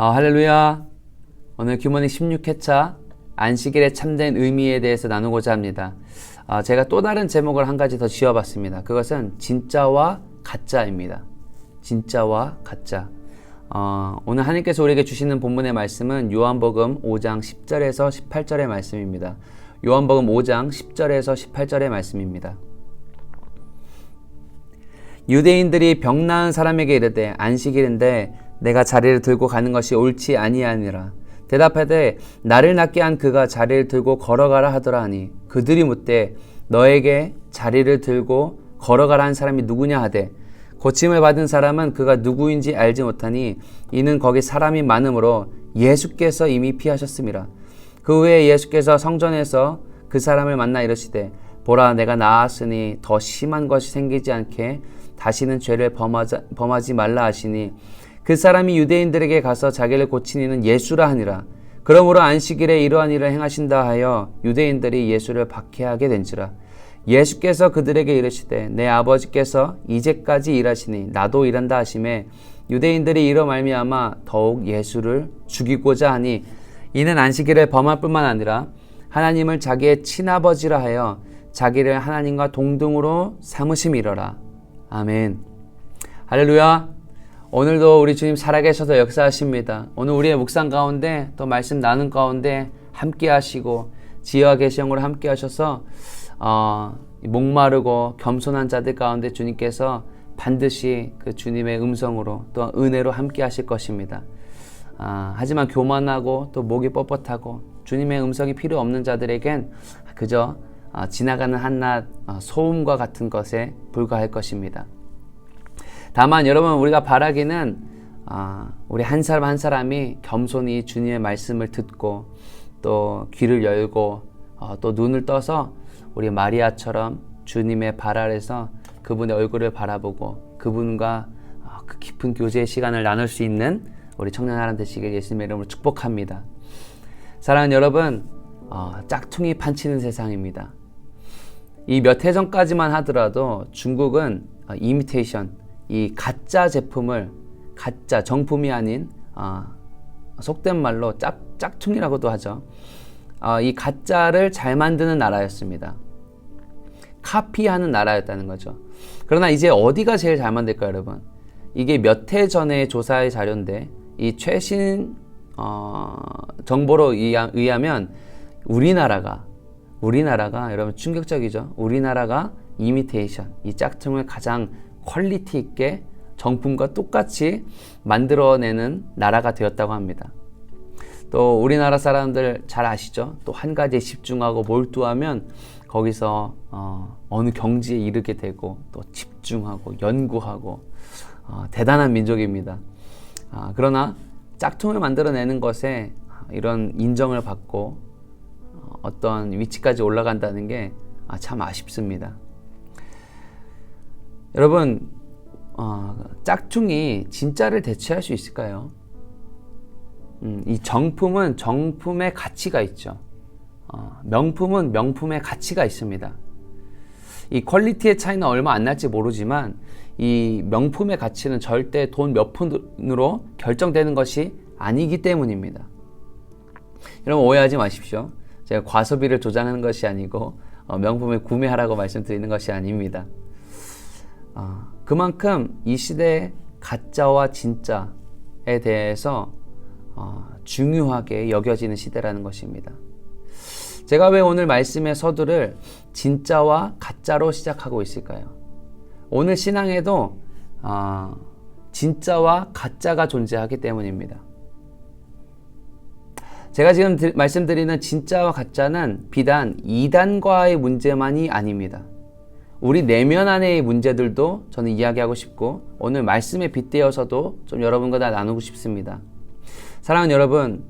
할렐루야. 오늘 규모닉 16회차 안식일의 참된 의미에 대해서 나누고자 합니다. 제가 또 다른 제목을 한 가지 더 지어봤습니다. 그것은 진짜와 가짜입니다. 진짜와 가짜. 오늘 하나님께서 우리에게 주시는 본문의 말씀은 요한복음 5장 10절에서 18절의 말씀입니다. 요한복음 5장 10절에서 18절의 말씀입니다. 유대인들이 병 나은 사람에게 이르되 안식일인데 내가 자리를 들고 가는 것이 옳지 아니하니라. 대답하되 나를 낫게 한 그가 자리를 들고 걸어가라 하더라 하니 그들이 묻되 너에게 자리를 들고 걸어가라 한 사람이 누구냐 하되 고침을 받은 사람은 그가 누구인지 알지 못하니 이는 거기 사람이 많으므로 예수께서 이미 피하셨음이라. 그 후에 예수께서 성전에서 그 사람을 만나 이르시되 보라 내가 나았으니 더 심한 것이 생기지 않게 다시는 죄를 범하지 말라 하시니 그 사람이 유대인들에게 가서 자기를 고친 이는 예수라 하니라. 그러므로 안식일에 이러한 일을 행하신다 하여 유대인들이 예수를 박해하게 된지라. 예수께서 그들에게 이르시되 내 아버지께서 이제까지 일하시니 나도 일한다 하시매 유대인들이 이로 말미암아 더욱 예수를 죽이고자 하니 이는 안식일을 범할 뿐만 아니라 하나님을 자기의 친아버지라 하여 자기를 하나님과 동등으로 삼으심이로라. 아멘. 할렐루야. 오늘도 우리 주님 살아계셔서 역사하십니다. 오늘 우리의 묵상 가운데 또 말씀 나눈 가운데 함께 하시고 지혜와 계시형으로 함께 하셔서 목마르고 겸손한 자들 가운데 주님께서 반드시 그 주님의 음성으로 또 은혜로 함께 하실 것입니다. 하지만 교만하고 또 목이 뻣뻣하고 주님의 음성이 필요 없는 자들에겐 그저 지나가는 한낱 소음과 같은 것에 불과할 것입니다. 다만 여러분 우리가 바라기는 우리 한 사람 한 사람이 겸손히 주님의 말씀을 듣고 또 귀를 열고 또 눈을 떠서 우리 마리아처럼 주님의 발 아래서 그분의 얼굴을 바라보고 그분과 그 깊은 교제의 시간을 나눌 수 있는 우리 청년하람 되시길 예수님의 이름으로 축복합니다. 사랑하는 여러분, 짝퉁이 판치는 세상입니다. 이 몇 해 전까지만 하더라도 중국은 이미테이션, 이 가짜 제품을 가짜 정품이 아닌 속된 말로 짝퉁이라고도 하죠. 이 가짜를 잘 만드는 나라였습니다. 카피하는 나라였다는 거죠. 그러나 이제 어디가 제일 잘 만들까요, 여러분? 이게 몇 해 전의 조사의 자료인데 이 최신 정보로 의하면 우리나라가 여러분 충격적이죠. 우리나라가 이미테이션, 이 짝퉁을 가장 퀄리티 있게 정품과 똑같이 만들어내는 나라가 되었다고 합니다. 또 우리나라 사람들 잘 아시죠? 또 한 가지에 집중하고 몰두하면 거기서 어느 경지에 이르게 되고 또 집중하고 연구하고 대단한 민족입니다. 그러나 짝퉁을 만들어내는 것에 이런 인정을 받고 어떤 위치까지 올라간다는 게 참 아쉽습니다. 여러분, 짝퉁이 진짜를 대체할 수 있을까요? 이 정품은 정품의 가치가 있죠. 명품은 명품의 가치가 있습니다. 이 퀄리티의 차이는 얼마 안 날지 모르지만 이 명품의 가치는 절대 돈 몇 푼으로 결정되는 것이 아니기 때문입니다. 여러분 오해하지 마십시오. 제가 과소비를 조장하는 것이 아니고 명품을 구매하라고 말씀드리는 것이 아닙니다. 그만큼 이 시대의 가짜와 진짜에 대해서 중요하게 여겨지는 시대라는 것입니다. 제가 왜 오늘 말씀의 서두를 진짜와 가짜로 시작하고 있을까요? 오늘 신앙에도 진짜와 가짜가 존재하기 때문입니다. 제가 지금 말씀드리는 진짜와 가짜는 비단 이단과의 문제만이 아닙니다. 우리 내면 안의 문제들도 저는 이야기하고 싶고 오늘 말씀에 빗대어서도 좀 여러분과 다 나누고 싶습니다. 사랑하는 여러분,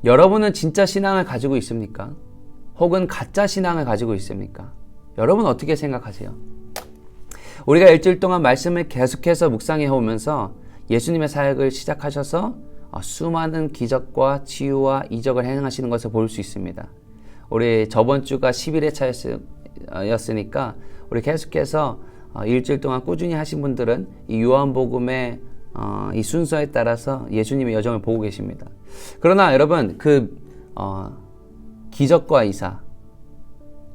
여러분은 진짜 신앙을 가지고 있습니까? 혹은 가짜 신앙을 가지고 있습니까? 여러분 어떻게 생각하세요? 우리가 일주일 동안 말씀을 계속해서 묵상해 오면서 예수님의 사역을 시작하셔서 수많은 기적과 치유와 이적을 행하시는 것을 볼 수 있습니다. 우리 저번 주가 11회차였으니까 우리 계속해서 일주일 동안 꾸준히 하신 분들은 이 요한복음의 이 순서에 따라서 예수님의 여정을 보고 계십니다. 그러나 여러분, 기적과 이사,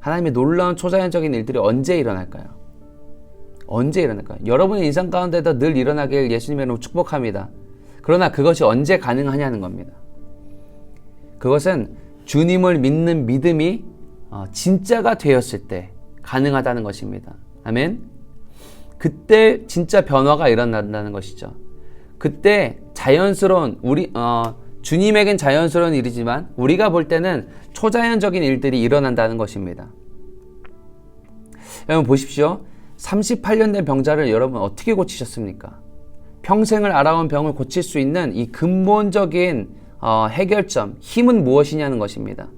하나님의 놀라운 초자연적인 일들이 언제 일어날까요? 언제 일어날까요? 여러분의 인생 가운데도 늘 일어나길 예수님의 이름으로 축복합니다. 그러나 그것이 언제 가능하냐는 겁니다. 그것은 주님을 믿는 믿음이 진짜가 되었을 때 가능하다는 것입니다. 아멘. 그때 진짜 변화가 일어난다는 것이죠. 그때 자연스러운 주님에겐 자연스러운 일이지만 우리가 볼 때는 초자연적인 일들이 일어난다는 것입니다. 여러분 보십시오. 38년 된 병자를 여러분 어떻게 고치셨습니까? 평생을 앓아온 병을 고칠 수 있는 이 근본적인 해결점, 힘은 무엇이냐는 것입니다.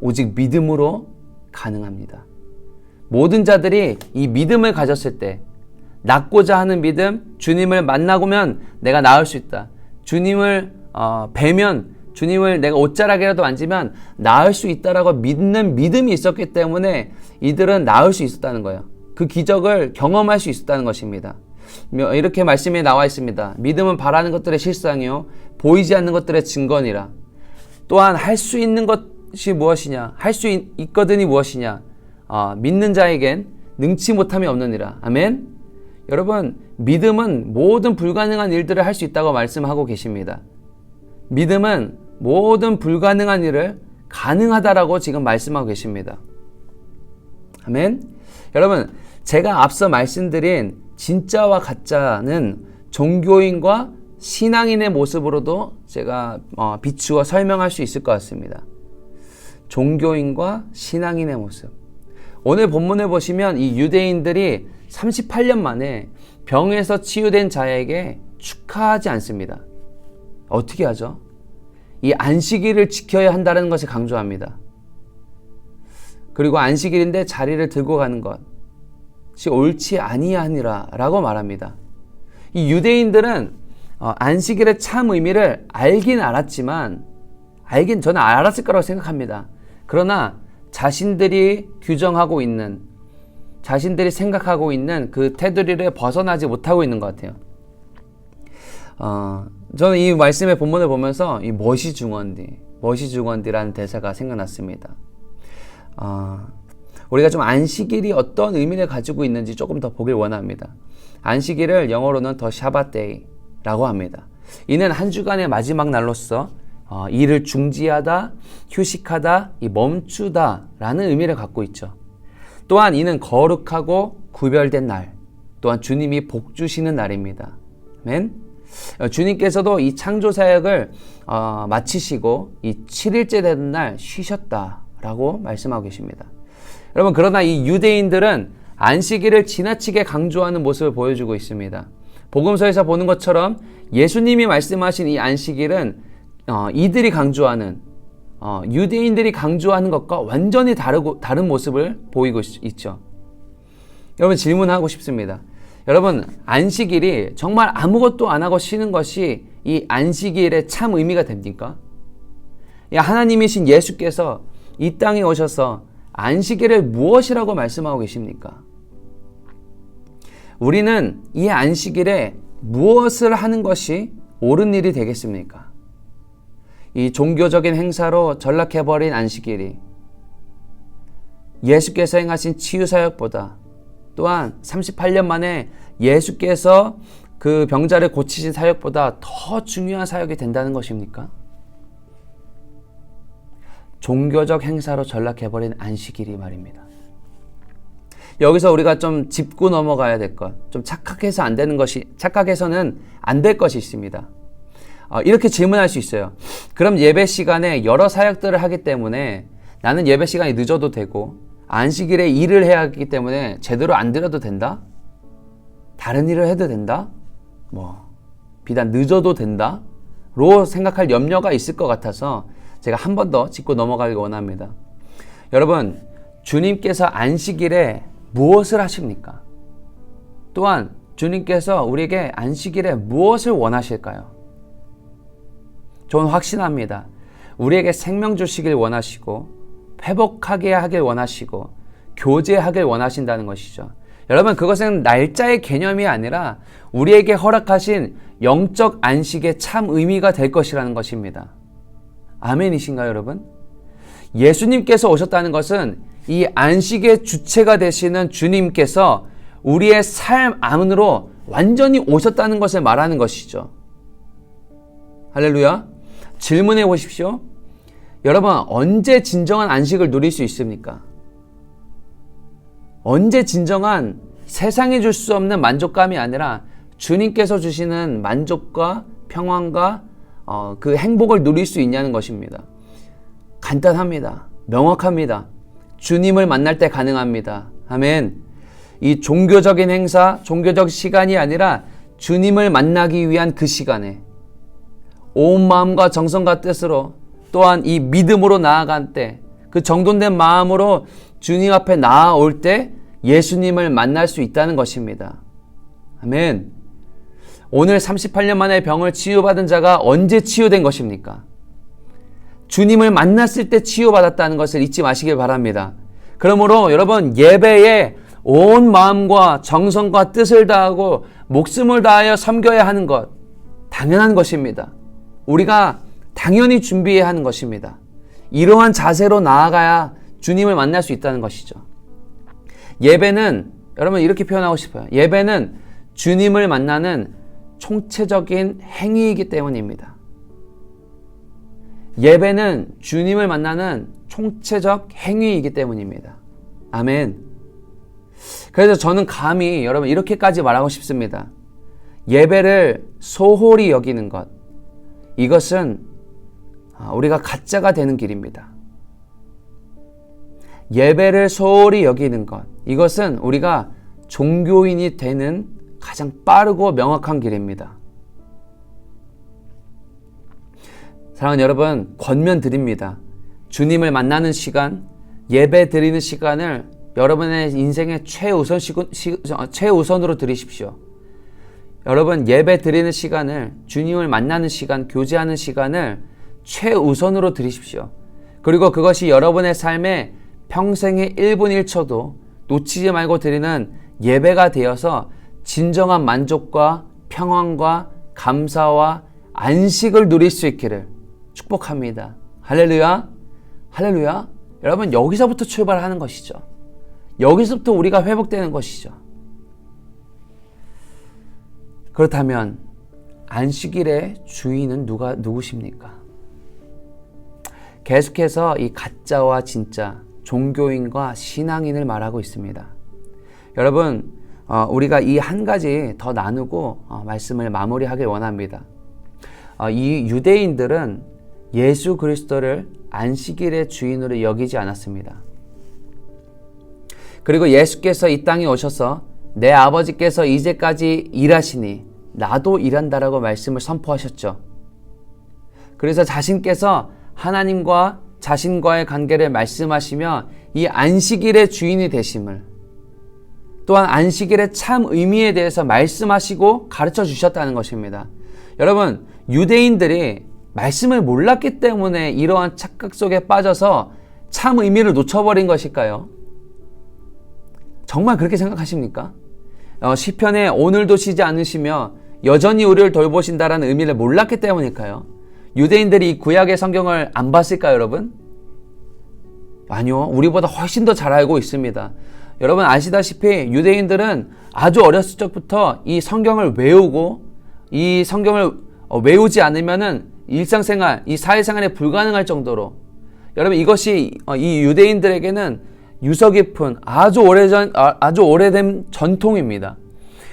오직 믿음으로 가능합니다. 모든 자들이 이 믿음을 가졌을 때, 낫고자 하는 믿음, 주님을 만나고면 내가 나을 수 있다. 주님을 뵈면, 주님을 내가 옷자락이라도 만지면 나을 수 있다라고 믿는 믿음이 있었기 때문에 이들은 나을 수 있었다는 거예요. 그 기적을 경험할 수 있었다는 것입니다. 이렇게 말씀에 나와 있습니다. 믿음은 바라는 것들의 실상이요 보이지 않는 것들의 증거니라. 또한 할 수 있는 것이 무엇이냐, 할 수 있거든이 무엇이냐, 믿는 자에겐 능치 못함이 없느니라. 아멘. 여러분, 믿음은 모든 불가능한 일들을 할 수 있다고 말씀하고 계십니다. 믿음은 모든 불가능한 일을 가능하다라고 지금 말씀하고 계십니다. 아멘. 여러분, 제가 앞서 말씀드린 진짜와 가짜는 종교인과 신앙인의 모습으로도 제가 비추어 설명할 수 있을 것 같습니다. 종교인과 신앙인의 모습. 오늘 본문을 보시면 이 유대인들이 38년 만에 병에서 치유된 자에게 축하하지 않습니다. 어떻게 하죠? 이 안식일을 지켜야 한다는 것을 강조합니다. 그리고 안식일인데 자리를 들고 가는 것이 옳지 아니하니라 라고 말합니다. 이 유대인들은 안식일의 참 의미를 알긴 알았지만, 저는 알았을 거라고 생각합니다. 그러나 자신들이 규정하고 있는, 자신들이 생각하고 있는 그 테두리를 벗어나지 못하고 있는 것 같아요. 저는 이 말씀의 본문을 보면서 이 멋이 중원디라는 대사가 생각났습니다. 우리가 좀 안식일이 어떤 의미를 가지고 있는지 조금 더 보길 원합니다. 안식일을 영어로는 더 샤밧데이라고 합니다. 이는 한 주간의 마지막 날로서 일을 중지하다, 휴식하다, 멈추다 라는 의미를 갖고 있죠. 또한 이는 거룩하고 구별된 날, 또한 주님이 복 주시는 날입니다. 아멘. 주님께서도 이 창조 사역을 마치시고 이 7일째 되는 날 쉬셨다라고 말씀하고 계십니다. 여러분, 그러나 이 유대인들은 안식일을 지나치게 강조하는 모습을 보여주고 있습니다. 복음서에서 보는 것처럼 예수님이 말씀하신 이 안식일은 이들이 강조하는, 유대인들이 강조하는 것과 완전히 다른 모습을 보이고 있죠. 여러분, 질문하고 싶습니다. 여러분, 안식일이 정말 아무것도 안 하고 쉬는 것이 이 안식일의 참 의미가 됩니까? 하나님이신 예수께서 이 땅에 오셔서 안식일을 무엇이라고 말씀하고 계십니까? 우리는 이 안식일에 무엇을 하는 것이 옳은 일이 되겠습니까? 이 종교적인 행사로 전락해버린 안식일이 예수께서 행하신 치유사역보다, 또한 38년 만에 예수께서 그 병자를 고치신 사역보다 더 중요한 사역이 된다는 것입니까? 종교적 행사로 전락해버린 안식일이 말입니다. 여기서 우리가 좀 짚고 넘어가야 될 것, 좀 착각해서는 안 될 것이 있습니다. 이렇게 질문할 수 있어요. 그럼 예배 시간에 여러 사역들을 하기 때문에 나는 예배 시간이 늦어도 되고 안식일에 일을 해야 하기 때문에 제대로 안 드려도 된다? 다른 일을 해도 된다? 비단 늦어도 된다? 로 생각할 염려가 있을 것 같아서 제가 한 번 더 짚고 넘어가길 원합니다. 여러분, 주님께서 안식일에 무엇을 하십니까? 또한 주님께서 우리에게 안식일에 무엇을 원하실까요? 저는 확신합니다. 우리에게 생명 주시길 원하시고, 회복하게 하길 원하시고, 교제하길 원하신다는 것이죠. 여러분, 그것은 날짜의 개념이 아니라 우리에게 허락하신 영적 안식의 참 의미가 될 것이라는 것입니다. 아멘이신가요, 여러분? 예수님께서 오셨다는 것은 이 안식의 주체가 되시는 주님께서 우리의 삶 안으로 완전히 오셨다는 것을 말하는 것이죠. 할렐루야. 질문해 보십시오. 여러분, 언제 진정한 안식을 누릴 수 있습니까? 언제 진정한 세상이 줄 수 없는 만족감이 아니라 주님께서 주시는 만족과 평안과 그 행복을 누릴 수 있냐는 것입니다. 간단합니다. 명확합니다. 주님을 만날 때 가능합니다. 아멘. 이 종교적인 행사, 종교적 시간이 아니라 주님을 만나기 위한 그 시간에 온 마음과 정성과 뜻으로 또한 이 믿음으로 나아간 때, 그 정돈된 마음으로 주님 앞에 나아올 때 예수님을 만날 수 있다는 것입니다. 아멘. 오늘 38년 만에 병을 치유받은 자가 언제 치유된 것입니까? 주님을 만났을 때 치유받았다는 것을 잊지 마시길 바랍니다. 그러므로 여러분, 예배에 온 마음과 정성과 뜻을 다하고 목숨을 다하여 섬겨야 하는 것, 당연한 것입니다. 우리가 당연히 준비해야 하는 것입니다. 이러한 자세로 나아가야 주님을 만날 수 있다는 것이죠. 예배는, 여러분 이렇게 표현하고 싶어요. 예배는 주님을 만나는 총체적인 행위이기 때문입니다. 예배는 주님을 만나는 총체적 행위이기 때문입니다. 아멘. 그래서 저는 감히 여러분 이렇게까지 말하고 싶습니다. 예배를 소홀히 여기는 것, 이것은 우리가 가짜가 되는 길입니다. 예배를 소홀히 여기는 것, 이것은 우리가 종교인이 되는 가장 빠르고 명확한 길입니다. 사랑하는 여러분, 권면 드립니다. 주님을 만나는 시간, 예배 드리는 시간을 여러분의 인생의 최우선으로 드리십시오. 여러분, 예배 드리는 시간을, 주님을 만나는 시간, 교제하는 시간을 최우선으로 드리십시오. 그리고 그것이 여러분의 삶에 평생의 1분 1초도 놓치지 말고 드리는 예배가 되어서 진정한 만족과 평안과 감사와 안식을 누릴 수 있기를 축복합니다. 할렐루야. 할렐루야. 여러분, 여기서부터 출발하는 것이죠. 여기서부터 우리가 회복되는 것이죠. 그렇다면 안식일의 주인은 누구십니까? 계속해서 이 가짜와 진짜, 종교인과 신앙인을 말하고 있습니다. 여러분, 우리가 이 한 가지 더 나누고 말씀을 마무리하길 원합니다. 이 유대인들은 예수 그리스도를 안식일의 주인으로 여기지 않았습니다. 그리고 예수께서 이 땅에 오셔서 내 아버지께서 이제까지 일하시니 나도 일한다라고 말씀을 선포하셨죠. 그래서 자신께서 하나님과 자신과의 관계를 말씀하시며 이 안식일의 주인이 되심을, 또한 안식일의 참 의미에 대해서 말씀하시고 가르쳐 주셨다는 것입니다. 여러분, 유대인들이 말씀을 몰랐기 때문에 이러한 착각 속에 빠져서 참 의미를 놓쳐버린 것일까요? 정말 그렇게 생각하십니까? 시편에 오늘도 쉬지 않으시며 여전히 우리를 돌보신다라는 의미를 몰랐기 때문일까요? 유대인들이 이 구약의 성경을 안 봤을까요, 여러분? 아니요. 우리보다 훨씬 더 잘 알고 있습니다. 여러분 아시다시피 유대인들은 아주 어렸을 적부터 이 성경을 외우고, 이 성경을 외우지 않으면은 일상생활, 이 사회생활에 불가능할 정도로, 여러분 이것이 이 유대인들에게는 유서 깊은 아주 오래된 전통입니다.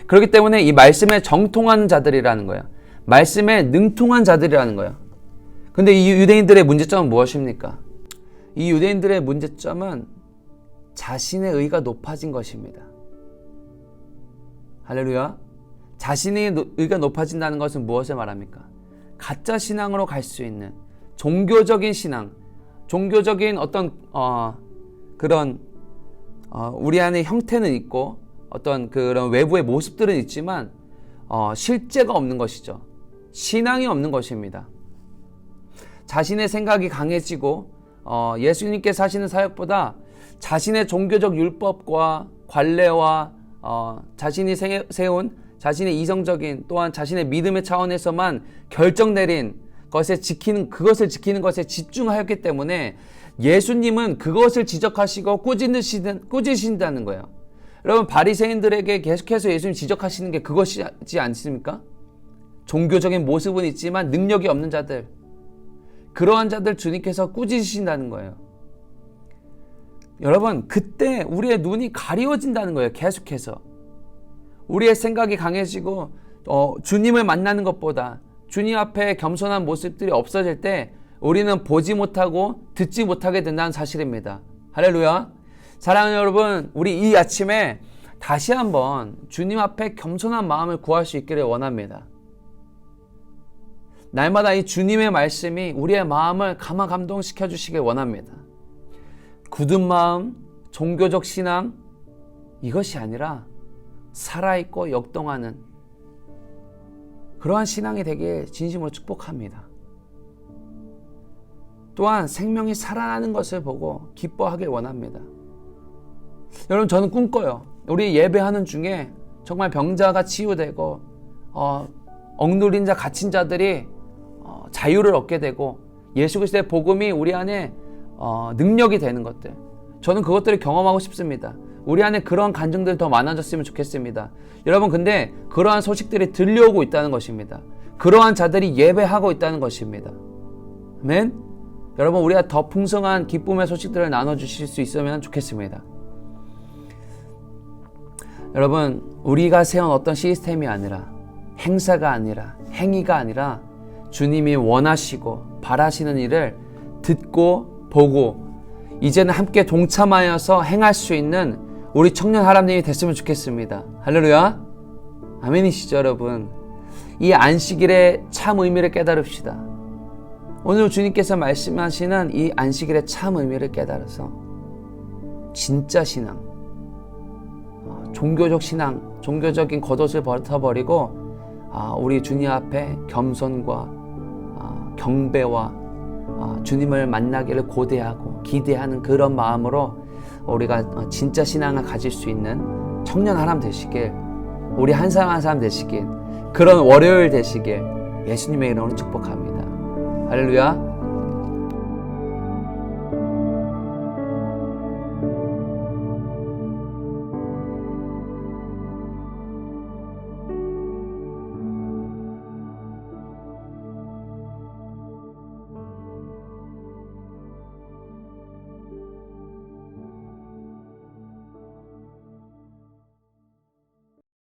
그렇기 때문에 이 말씀에 정통한 자들이라는 거야. 말씀에 능통한 자들이라는 거야. 근데 이 유대인들의 문제점은 무엇입니까? 이 유대인들의 문제점은 자신의 의가 높아진 것입니다. 할렐루야. 자신의 의가 높아진다는 것은 무엇을 말합니까? 가짜 신앙으로 갈 수 있는 종교적인 신앙, 종교적인 어떤 그런 우리 안에 형태는 있고 어떤 그런 외부의 모습들은 있지만 실제가 없는 것이죠. 신앙이 없는 것입니다. 자신의 생각이 강해지고 예수님께서 하시는 사역보다 자신의 종교적 율법과 관례와 자신이 세운 자신의 이성적인 또한 자신의 믿음의 차원에서만 결정 내린 그것을 지키는 것에 집중하였기 때문에 예수님은 그것을 지적하시고 꾸짖으신다는 거예요. 여러분, 바리새인들에게 계속해서 예수님 지적하시는 게 그것이지 않습니까? 종교적인 모습은 있지만 능력이 없는 자들, 그러한 자들 주님께서 꾸짖으신다는 거예요. 여러분, 그때 우리의 눈이 가리워진다는 거예요. 계속해서 우리의 생각이 강해지고 주님을 만나는 것보다 주님 앞에 겸손한 모습들이 없어질 때 우리는 보지 못하고 듣지 못하게 된다는 사실입니다. 할렐루야. 사랑하는 여러분, 우리 이 아침에 다시 한번 주님 앞에 겸손한 마음을 구할 수 있기를 원합니다. 날마다 이 주님의 말씀이 우리의 마음을 감화감동시켜 주시길 원합니다. 굳은 마음, 종교적 신앙, 이것이 아니라 살아있고 역동하는 그러한 신앙이 되길 진심으로 축복합니다. 또한 생명이 살아나는 것을 보고 기뻐하길 원합니다. 여러분, 저는 꿈꿔요. 우리 예배하는 중에 정말 병자가 치유되고 억눌린 자, 갇힌 자들이 자유를 얻게 되고 예수 그리스도의 복음이 우리 안에 능력이 되는 것들, 저는 그것들을 경험하고 싶습니다. 우리 안에 그러한 간증들이 더 많아졌으면 좋겠습니다. 여러분, 근데 그러한 소식들이 들려오고 있다는 것입니다. 그러한 자들이 예배하고 있다는 것입니다. 아멘. 여러분, 우리가 더 풍성한 기쁨의 소식들을 나눠주실 수 있으면 좋겠습니다. 여러분, 우리가 세운 어떤 시스템이 아니라, 행사가 아니라, 행위가 아니라 주님이 원하시고 바라시는 일을 듣고 보고 이제는 함께 동참하여서 행할 수 있는 우리 청년 하람님이 됐으면 좋겠습니다. 할렐루야. 아멘이시죠, 여러분? 이 안식일의 참 의미를 깨달읍시다. 오늘 주님께서 말씀하시는 이 안식일의 참 의미를 깨달아서 진짜 신앙, 종교적 신앙, 종교적인 겉옷을 벗어버리고 우리 주님 앞에 겸손과 경배와 주님을 만나기를 고대하고 기대하는 그런 마음으로 우리가 진짜 신앙을 가질 수 있는 청년 하람 되시길, 우리 한 사람 한 사람 되시길, 그런 월요일 되시길 예수님의 이름으로 축복합니다. 할렐루야.